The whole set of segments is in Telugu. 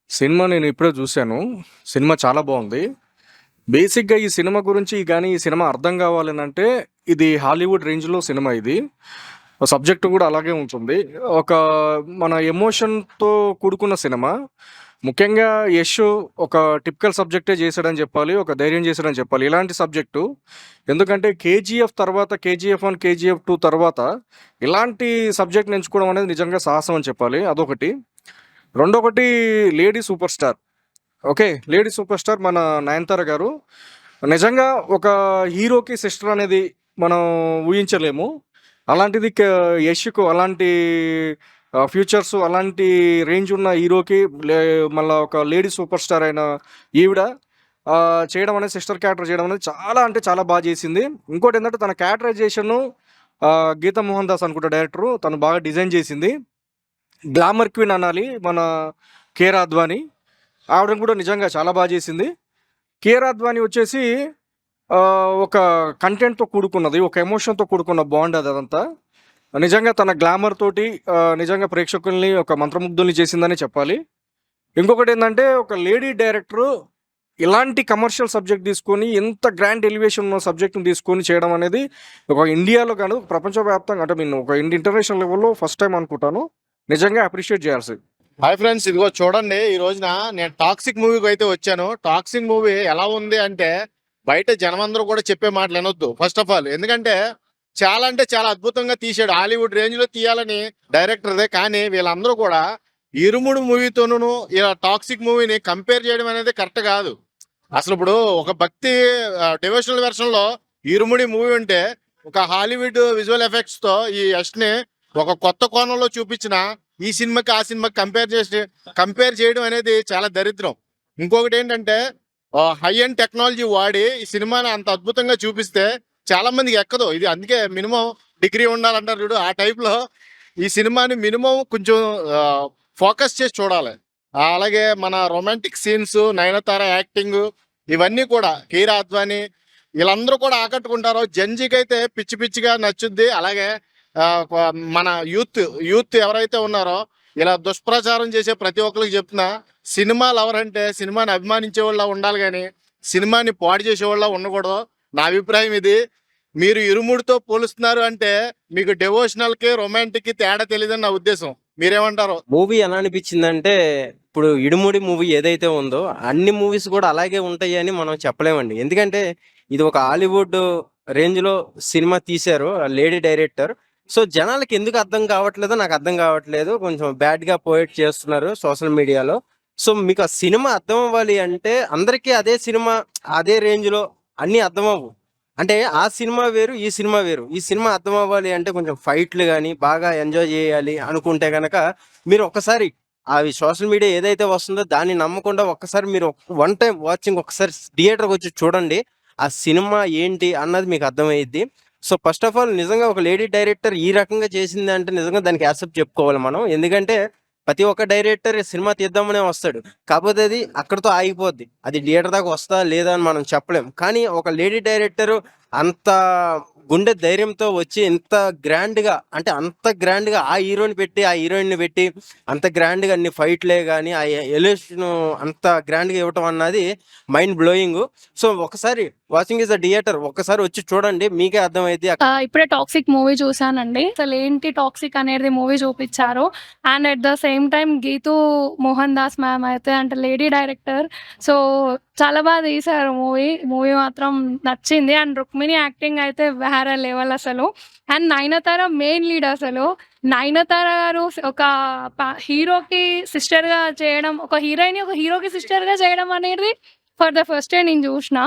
సినిమా నేను ఇప్పుడే చూశాను. సినిమా చాలా బావుంది. బేసిక్‌గా ఈ సినిమా గురించి గాని, ఈ సినిమా అర్థం కావాలనంటే, ఇది హాలీవుడ్ రేంజ్‌లో సినిమా ఇది. సబ్జెక్ట్ కూడా అలాగే ఉంటుంది. ఒక మన ఎమోషన్‌తో కూడుకున్న సినిమా. ముఖ్యంగా యష్ ఒక టిపికల్ సబ్జెక్టే చేశాడని చెప్పాలి. ఒక ధైర్యం చేశాడని చెప్పాలి. ఇలాంటి సబ్జెక్టు ఎందుకంటే 'కేజీఎఫ్' తర్వాత 'కేజీఎఫ్ 1', 'కేజీఎఫ్ 2' తర్వాత ఇలాంటి సబ్జెక్ట్‌ని ఎంచుకోవడం అనేది నిజంగా సాహసం అని చెప్పాలి. అదొకటి. రెండొకటి lady super star. Okay. Lady super star మన 'నయనతార' గారు. నిజంగా ఒక హీరోకి సిస్టర్ అనేది మనం ఊహించలేము. అలాంటిది 'యష్‌కు' అలాంటి ఫ్యూచర్స్ అలాంటి రేంజ్ ఉన్న హీరోకి మళ్ళా ఒక లేడీ సూపర్ స్టార్ అయిన ఈవిడ చేయడం అనేది సిస్టర్ క్యారెక్టర్ చేయడం అనేది చాలా అంటే చాలా బా చేసింది. ఇంకోటేంటంటే తన క్యారెక్టరైజేషను గీతా మోహన్ దాస్ అనుకుంటా డైరెక్టరు. తను బాగా డిజైన్ చేసింది. గ్లామర్ క్వీన్ అనాలి మన 'కేర్ అద్వానీ'. ఆవిడని కూడా నిజంగా చాలా బా చేసింది. 'కేర్ అద్వానీ' వచ్చేసి ఒక కంటెంట్‌తో కూడుకున్నది. ఒక ఎమోషన్‌తో కూడుకున్న బాండ్ అదంతా. నిజంగా తన గ్లామర్ తోటి నిజంగా ప్రేక్షకుల్ని ఒక మంత్రముగ్ధుల్ని చేసిందనే చెప్పాలి. ఇంకొకటేందంటే ఒక లేడీ డైరెక్టరు ఇలాంటి కమర్షియల్ సబ్జెక్ట్ తీసుకొని ఇంత గ్రాండ్ ఎలివేషన్ ఉన్న సబ్జెక్ట్‌ని తీసుకొని చేయడం అనేది ఒక ఇండియాలో కాదు ప్రపంచవ్యాప్తంగా అంటే ఒక ఇంటర్నేషనల్ లెవెల్‌లో ఫస్ట్ టైమ్ అనుకుంటాను. నిజంగా అప్రిషియేట్ చేయాల్సింది. హాయ్ ఫ్రెండ్స్, ఇదిగో చూడండి. ఈ రోజున నేను టాక్సిక్ మూవీకి అయితే వచ్చాను. టాక్సిక్ మూవీ ఎలా ఉంది అంటే బయట జనమందరూ కూడా చెప్పే మాటలు వినొద్దు ఫస్ట్ ఆఫ్ ఆల్. ఎందుకంటే చాలా అంటే చాలా అద్భుతంగా తీసాడు. హాలీవుడ్ రేంజ్ లో తీయాలని డైరెక్టర్దే. కానీ వీళ్ళందరూ కూడా ఇరుముడు మూవీతోనూ ఇలా టాక్సిక్ మూవీని కంపేర్ చేయడం అనేది కరెక్ట్ కాదు. అసలు ఇప్పుడు ఒక భక్తి డివోషనల్ వెర్షన్ లో ఇరుముడి మూవీ ఉంటే ఒక హాలీవుడ్ విజువల్ ఎఫెక్ట్స్ తో ఈ యష్ ని ఒక కొత్త కోణంలో చూపించిన ఈ సినిమాకి ఆ సినిమాకి కంపేర్ చేయడం అనేది చాలా దరిద్రం. ఇంకొకటి ఏంటంటే హై అండ్ టెక్నాలజీ వాడి ఈ సినిమాని అంత అద్భుతంగా చూపిస్తే చాలా మందికి ఎక్కదు ఇది. అందుకే మినిమం డిగ్రీ ఉండాలంటారు చూడు, ఆ టైప్ లో ఈ సినిమాని మినిమం కొంచెం ఫోకస్ చేసి చూడాలి. అలాగే మన రొమాంటిక్ సీన్స్, నయనతార యాక్టింగ్, ఇవన్నీ కూడా కీరా అద్వానీ వీళ్ళందరూ కూడా ఆకట్టుకుంటారు. జంజీకి అయితే పిచ్చి పిచ్చిగా నచ్చుద్ది. అలాగే మన యూత్ ఎవరైతే ఉన్నారో ఇలా దుష్ప్రచారం చేసే ప్రతి ఒక్కరికి చెప్తున్నా, సినిమాలు ఎవరంటే సినిమాని అభిమానించే వాళ్ళ ఉండాలి కానీ సినిమాని పాడు చేసే వాళ్ళ ఉండకూడదు. నా అభిప్రాయం ఇది. మీరు ఇరుముడితో పోలుస్తున్నారు అంటే మీకు డెవోషనల్ కి రొమాంటిక్ కి తేడా తెలియదని నా ఉద్దేశం. మీరేమంటారు? మూవీ ఎలా అనిపించిందంటే, ఇప్పుడు ఇడుముడి మూవీ ఏదైతే ఉందో అన్ని మూవీస్ కూడా అలాగే ఉంటాయి అని మనం చెప్పలేమండి. ఎందుకంటే ఇది ఒక హాలీవుడ్ రేంజ్ లో సినిమా తీశారు లేడీ డైరెక్టర్. సో జనాలకి ఎందుకు అర్థం కావట్లేదో నాకు అర్థం కావట్లేదు. కొంచెం బ్యాడ్ గా పోయేట్ చేస్తున్నారు సోషల్ మీడియాలో. సో మీకు ఆ సినిమా అర్థం అవ్వాలి అంటే అందరికీ అదే సినిమా అదే రేంజ్ లో అన్ని అర్థం అవ్వు. అంటే ఆ సినిమా వేరు, ఈ సినిమా వేరు. ఈ సినిమా అర్థం అవ్వాలి అంటే కొంచెం ఫైట్లు కానీ బాగా ఎంజాయ్ చేయాలి అనుకుంటే కనుక మీరు ఒక్కసారి అవి సోషల్ మీడియా ఏదైతే వస్తుందో దాన్ని నమ్మకుండా ఒక్కసారి మీరు వన్ టైం వాచింగ్ ఒకసారి థియేటర్కి వచ్చి చూడండి. ఆ సినిమా ఏంటి అన్నది మీకు అర్థమయ్యిద్ది. సో ఫస్ట్ ఆఫ్ ఆల్ నిజంగా ఒక లేడీ డైరెక్టర్ ఈ రకంగా చేసింది అంటే నిజంగా దానికి యాక్సెప్ట్ చెప్పుకోవాలి మనం. ఎందుకంటే ప్రతి ఒక్క డైరెక్టర్ సినిమా తీద్దామనే వస్తాడు, కాకపోతే అది అక్కడితో ఆగిపోద్ది. అది థియేటర్ దాకా వస్తా లేదా అని మనం చెప్పలేం. కానీ ఒక లేడీ డైరెక్టర్ అంత గుండె ధైర్యంతో వచ్చి అంత గ్రాండ్ గా ఆ హీరోని పెట్టి ఆ హీరోయిన్ ని పెట్టి అంత గ్రాండ్ గా అన్ని ఫైట్లే కానీ ఆ ఎలివేషన్ అంత గ్రాండ్ గా ఇవ్వటం అన్నది మైండ్ బ్లోయింగ్. సో ఒకసారి వాచింగ్ ఇస్ ద థియేటర్ ఒక్కసారి వచ్చి చూడండి, మీకే అర్థమైంది. ఇప్పుడే టాక్సిక్ మూవీ చూసానండి. అసలు ఏంటి టాక్సిక్ అనేది మూవీ చూపించారు. And at the same time Geethu Mohan Das ma'am అయితే అంటే లేడీ డైరెక్టర్. సో చాలా బాగా తీశారు మూవీ మాత్రం నచ్చింది. అండ్ రుక్మిణి యాక్టింగ్ అయితే వేరే లెవెల్ అసలు. అండ్ నయనతార మెయిన్ లీడ్ అసలు. నయనతార గారు ఒక హీరోకి సిస్టర్ గా చేయడం, ఒక హీరోయిన్ ఒక హీరోకి సిస్టర్ గా చేయడం అనేది ఫర్ ద ఫస్ట్ టైం నేను చూసిన.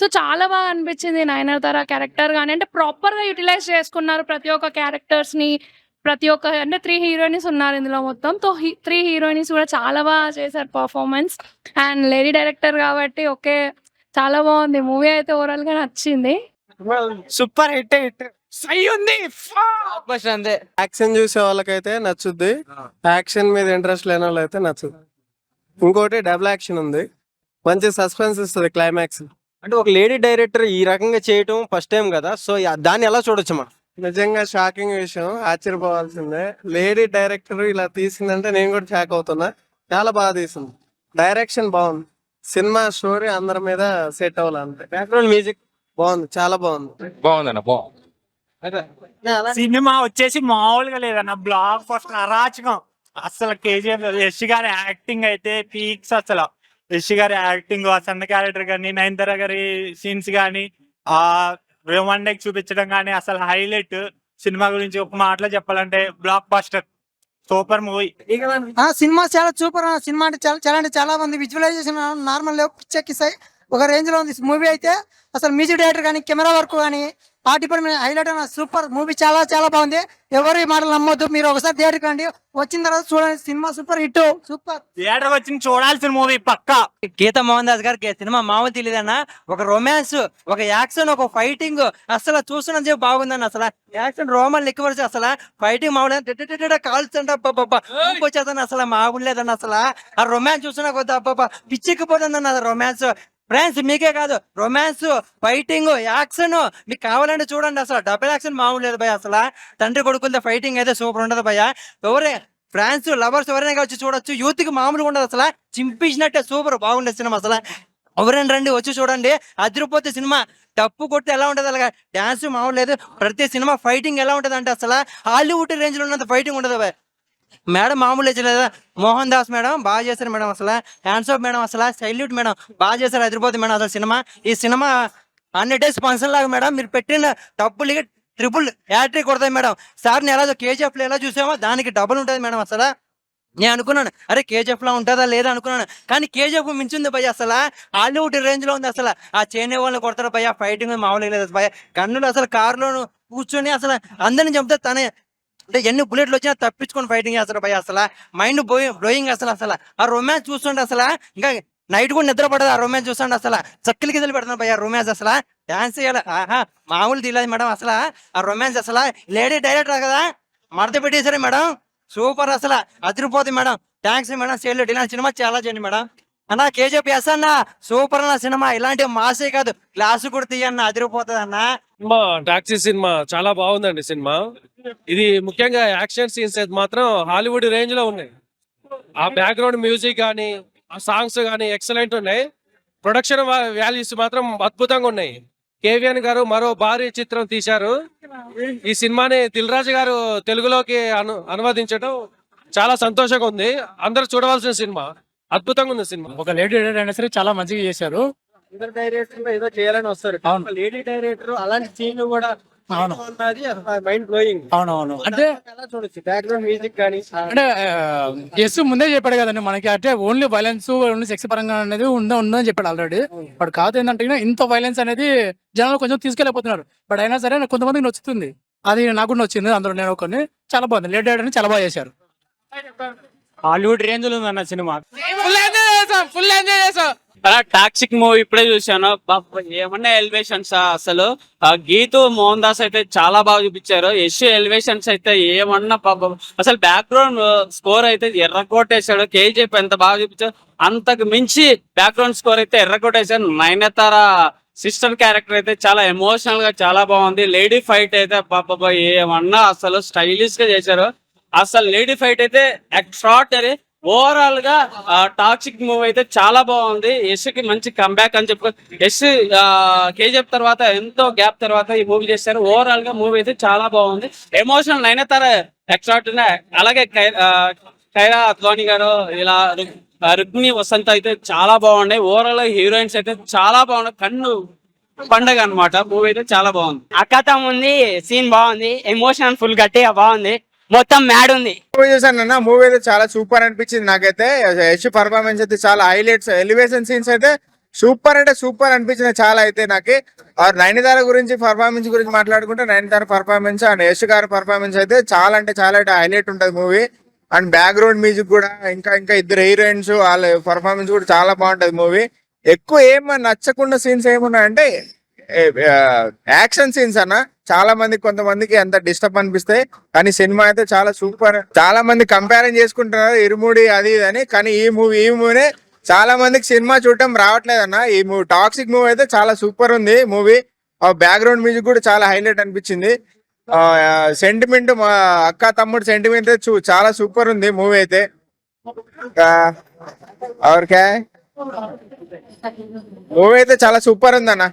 సో చాలా బాగా అనిపించింది నయనతార క్యారెక్టర్ కానీ. అంటే ప్రాపర్గా యూటిలైజ్ చేసుకున్నారు ప్రతి ఒక్క క్యారెక్టర్స్ని. ప్రతి ఒక్క అంటే 3 హీరోయిన్స్ ఉన్నారు ఇందులో మొత్తం. 3 హీరోయిన్స్ కూడా చాలా బాగా చేశారు పర్ఫార్మెన్స్. అండ్ లేడీ డైరెక్టర్ కాబట్టి ఓకే, చాలా బాగుంది మూవీ అయితే. ఓవరాల్ గా నచ్చింది. సూపర్ హిట్ సై ఉంది. అంతే యాక్షన్ చూసే వాళ్ళకైతే నచ్చుద్ది, యాక్షన్ మీద ఇంట్రెస్ట్ లేని వాళ్ళైతే నచ్చుద్ది. ఇంకోటి డబుల్ యాక్షన్ ఉంది, మంచి సస్పెన్స్ ఇస్తుంది క్లైమాక్స్. అంటే ఒక లేడీ డైరెక్టర్ ఈ రకంగా చేయటం ఫస్ట్ టైం కదా. సో దాన్ని ఎలా చూడొచ్చు మనం? నిజంగా షాకింగ్ విషయం, ఆశ్చర్యపోవాల్సిందే. లేడీ డైరెక్టర్ ఇలా తీసిందంటే నేను కూడా షాక్ అవుతున్నా. చాలా బాగా తీసింది. డైరెక్షన్ బాగుంది. సినిమా స్టోరీ అందరి మీద సెట్ అవ్వాలి అంతే. బ్యాక్గ్రౌండ్ మ్యూజిక్ బాగుంది, చాలా బాగుంది. బాగుందన్న బాగుంది. సినిమా వచ్చేసి మామూలుగా లేదన్న, బ్లాక్ ఫస్ట్ అరాచకం. అసలు కేజీఎఫ్ యష్ గారి యాక్టింగ్ అయితే పీక్స్. అసలు యష్ గారి యాక్టింగ్, వసంత క్యారెక్టర్ కానీ, నయనతార గారి సీన్స్ కానీ, ఆ రొమాంటిక్ చూపించడం కానీ అసలు హైలైట్. సినిమా గురించి ఒక మాటలో చెప్పాలంటే block buster, super movie. Cinema చాలా సూపర్. సినిమా అంటే చాలా బాగుంది. విజువలైజేషన్ నార్మల్ లేవు, పిచ్చెక్కిస్తాయి. ఒక రేంజ్ లో ఉంది మూవీ అయితే. అసలు మ్యూజిక్ డైరెక్టర్ కానీ, కెమెరా వర్క్ కానీ, ఆ డిపార్ట్మెంట్ హైలైట్ అయిన సూపర్ మూవీ. చాలా బాగుంది. ఎవరు ఈ మాటలు నమ్మొద్దు. మీరు ఒకసారి థియేటర్కి రండి, వచ్చిన తర్వాత చూడండి. Cinema super hit, super. Theatre వచ్చి చూడాల్సిన మూవీ పక్కా. గీతా మోహన్ దాస్ గారికి సినిమా మామూలు తెలియదన్న. ఒక రొమాన్స్, ఒక యాక్షన్, ఒక ఫైటింగ్ అసలు చూస్తున్న సేపు బాగుందన్న. అసలు యాక్షన్ రోమన్ ఎక్కువ, అసలు ఫైటింగ్ మామూలు కాల్చండి వచ్చేదన్న. అసలు మామూలు లేదన్న. అసలు ఆ రొమాన్స్ చూస్తున్నా కొద్ది అబ్బా పిచ్చెక్కిపోతుందన్న రొమాన్స్. ఫ్రెండ్స్ మీకే కాదు, రొమాన్స్, ఫైటింగ్, యాక్షన్ మీకు కావాలంటే చూడండి. అసలు డబుల్ యాక్షన్ మామూలు లేదు భయ. అసలు తండ్రి కొడుకులతో ఫైటింగ్ అయితే సూపర్ ఉండదు భయ. ఎవరే ఫ్రాన్స్ లవర్స్ ఎవరైనా వచ్చి చూడొచ్చు. యూత్ కి మామూలుగా ఉండదు. అసలు చింపించినట్టే సూపర్ బాగుండే సినిమా. అసలు ఎవరైనా రండి, వచ్చి చూడండి. అదిరిపోతే సినిమా. టప్పు కొట్టి ఎలా ఉంటది, అలాగా డాన్స్ మామూలు లేదు. ప్రతి సినిమా ఫైటింగ్ ఎలా ఉంటది అంటే అసలు హాలీవుడ్ రేంజ్ లో ఉన్నంత ఫైటింగ్ ఉండదు భయ. మేడం మామూలు లేదా, మోహన్ దాస్ మేడం బాగా చేశారు మేడం. అసలు హ్యాండ్స్ ఆఫ్ మేడం, అసలు సైల్యూట్ మేడం, బాగా చేశారు. అదిరిపోతుంది మేడం అసలు సినిమా. ఈ సినిమా 100 days ఫంక్షన్ లాగా మేడం. మీరు పెట్టిన డబ్బులకి ట్రిపుల్ హ్యాట్రిక్ కొడతాయి మేడం. సార్ నేను ఎలా కేజీఎఫ్ లో ఎలా చూసామో దానికి డబుల్ ఉంటుంది మేడం. అసలు నేను అనుకున్నాను, అరే కేజీఎఫ్ లో ఉంటుందా లేదా అనుకున్నాను, కానీ కేజీఎఫ్ మించింది భయ. అసలు హాలీవుడ్ రేంజ్ లో ఉంది. అసలు ఆ చేనే వాళ్ళని కొడతారు భయ. ఫైటింగ్ మామూలుగా లేదు భయ. గన్నులు అసలు కారులోను కూర్చొని అసలు అందరిని చంపితే తనే అంటే ఎన్ని బుల్లెట్లు వచ్చినా తప్పించుకొని ఫైటింగ్ చేస్తారు భయ. అసలు మైండ్ బ్లోయింగ్. అసలు ఆ రొమాన్స్ చూస్తుండే అసలు ఇంకా నైట్ కూడా నిద్ర పడదు. ఆ రొమాన్స్ చూస్తుండే అసలు చక్కలు కిందలు పెడుతున్నారు భయ. రొమాన్స్ అసలు డాన్స్ చేయాలి, ఆహా మామూలు తెలియదు మేడం. అసలు ఆ రొమాన్స్ అసలు లేడీ డైరెక్టర్ కదా, మడత పెట్టేశారు మేడం. సూపర్, అసలు అదిరిపోతుంది మేడం. Thanks madam. సేల్ ఇలాంటి సినిమా చాలా చేయండి మేడం. అన్న కేజీఎఫ్ ఎస్ అన్న, సూపర్ అన్న సినిమా. ఇలాంటి మాసే కాదు, క్లాసు కూడా తీయన్న, అదిరిపోతుంది అన్న. టాక్సీ సినిమా చాలా బాగుందండి. సినిమా ఇది ముఖ్యంగా యాక్షన్ సీన్స్ అయితే మాత్రం హాలీవుడ్ రేంజ్ లో ఉన్నాయి. ఆ బ్యాక్గ్రౌండ్ మ్యూజిక్ కానీ, ఆ సాంగ్స్ కానీ ఎక్సలెంట్ ఉన్నాయి. ప్రొడక్షన్ వాల్యూస్ మాత్రం అద్భుతంగా ఉన్నాయి. కేవీఎన్ గారు మరో భారీ చిత్రం తీశారు. ఈ సినిమాని దిల్ రాజు గారు తెలుగులోకి అనువదించడం చాలా సంతోషంగా ఉంది. అందరూ చూడవలసిన సినిమా. అద్భుతంగా ఉంది సినిమా. ఒక లేడీ డైరెక్టర్ అయినా సరే చాలా మంచిగా చేశారు. ఇద్దరు డైరెక్టర్ ఏదో చేయాలని వస్తారు. అవును. లేడీ డైరెక్టర్ అలాంటి సీన్ కూడా అవును. Mind blowing. అవునవును. అంటే ఎలా చూడొచ్చు బ్యాక్గ్రౌండ్ మ్యూజిక్ కానీ. అంటే ఎస్ ముందే చెప్పాడు కదండి మనకి, అంటే ఓన్లీ వైలెన్స్, ఓన్లీ సెక్స్ పరంగా అనేది ఉందని చెప్పాడు ఆల్రెడీ. బట్ కాదు ఏంటంటే ఇంత వైలెన్స్ అనేది జనాలు కొంచెం తీసుకెళ్ళిపోతున్నారు. బట్ అయినా సరే కొంతమందికి నచ్చుతుంది. అది నాకు కూడా నచ్చింది. అందులో నేను కొన్ని చాలా బాగుంది. లేట్ అని చాలా బాగా చేశారు. హాలీవుడ్ రేంజ్ లో ఉందన్న సినిమా. ఫుల్ ఎంజాయ్ చేసాం. టాక్సిక్ మూవీ ఇప్పుడే చూసాను. ఏమన్నా ఎలివేషన్స్ అసలు. గీతు మోహన్ దాస్ అయితే చాలా బాగా చూపించారు. యశ్ ఎలివేషన్స్ అయితే ఏమన్నా పాపం. అసలు బ్యాక్గ్రౌండ్ స్కోర్ అయితే ఎర్రకోటేశాడు. కేజీఎఫ్ ఎంత బాగా చూపించారు, అంతకు మించి బ్యాక్గ్రౌండ్ స్కోర్ అయితే ఎర్రకోటేశాడు. నయనతార సిస్టర్ క్యారెక్టర్ అయితే చాలా ఎమోషనల్ గా చాలా బాగుంది. లేడీ ఫైట్ అయితే పాప ఏమన్నా అసలు స్టైలిష్ గా చేశారు. అసలు లేడీ ఫైట్ అయితే ఎక్స్ట్రాడినరీ. ఓవరాల్ గా టాక్సిక్ మూవీ అయితే చాలా బాగుంది. యశ్ కి మంచి కంబ్యాక్ అని చెప్పుకో. యశ్ కేజీఎఫ్ తర్వాత ఎంతో గ్యాప్ తర్వాత ఈ మూవీ చేశారు. ఓవరాల్ గా మూవీ అయితే చాలా బాగుంది. Emotional Nayanthara extraordinary. అలాగే కైరా అద్వానీ గారు, ఇలా రుక్మిణి వసంత అయితే చాలా బాగున్నాయి. ఓవరాల్ గా హీరోయిన్స్ అయితే చాలా బాగున్నాయి. కన్ను పండగ అన్నమాట. మూవీ అయితే చాలా బాగుంది. అక్కతం ఉంది, సీన్ బాగుంది, ఎమోషన్ ఫుల్ గట్టిగా బాగుంది, మొత్తం మ్యాడ్ ఉంది. మూవీ చూసాను. మూవీ అయితే చాలా సూపర్ అనిపించింది నాకైతే. యశ్ పర్ఫార్మెన్స్ అయితే చాలా హైలైట్స్, ఎలివేషన్ సీన్స్ అయితే సూపర్ అంటే సూపర్ అనిపించింది చాలా అయితే నాకు. నయనతార గురించి పర్ఫార్మెన్స్ గురించి మాట్లాడుకుంటే నయనతార పర్ఫార్మెన్స్ అండ్ యశ్ గారి పర్ఫార్మెన్స్ అయితే చాలా అంటే చాలా హైలైట్ ఉంటుంది మూవీ. అండ్ బ్యాక్గ్రౌండ్ మ్యూజిక్ కూడా ఇంకా ఇద్దరు హీరోయిన్స్ వాళ్ళ పర్ఫార్మెన్స్ కూడా చాలా బాగుంటది మూవీ. ఎక్కువ ఏమన్నా నచ్చకుండా సీన్స్ ఏమున్నాయంటే యాక్షన్ సీన్స్ అన్న. చాలా మంది కొంతమందికి ఎంత డిస్టర్బ్ అనిపిస్తాయి, కానీ సినిమా అయితే చాలా సూపర్. చాలా మంది కంపారిజన్ చేసుకుంటున్నారు ఇరుముడి అది ఇది అని, కానీ ఈ మూవీనే చాలా మందికి సినిమా చూడటం రావట్లేదు అన్న. ఈ మూవీ టాక్సిక్ మూవీ అయితే చాలా సూపర్ ఉంది మూవీ. బ్యాక్గ్రౌండ్ మ్యూజిక్ కూడా చాలా హైలైట్ అనిపించింది. సెంటిమెంట్, మా అక్క తమ్ముడు సెంటిమెంట్ చాలా సూపర్ ఉంది మూవీ అయితే. और क्या है మూవీ అయితే చాలా సూపర్ ఉందన్న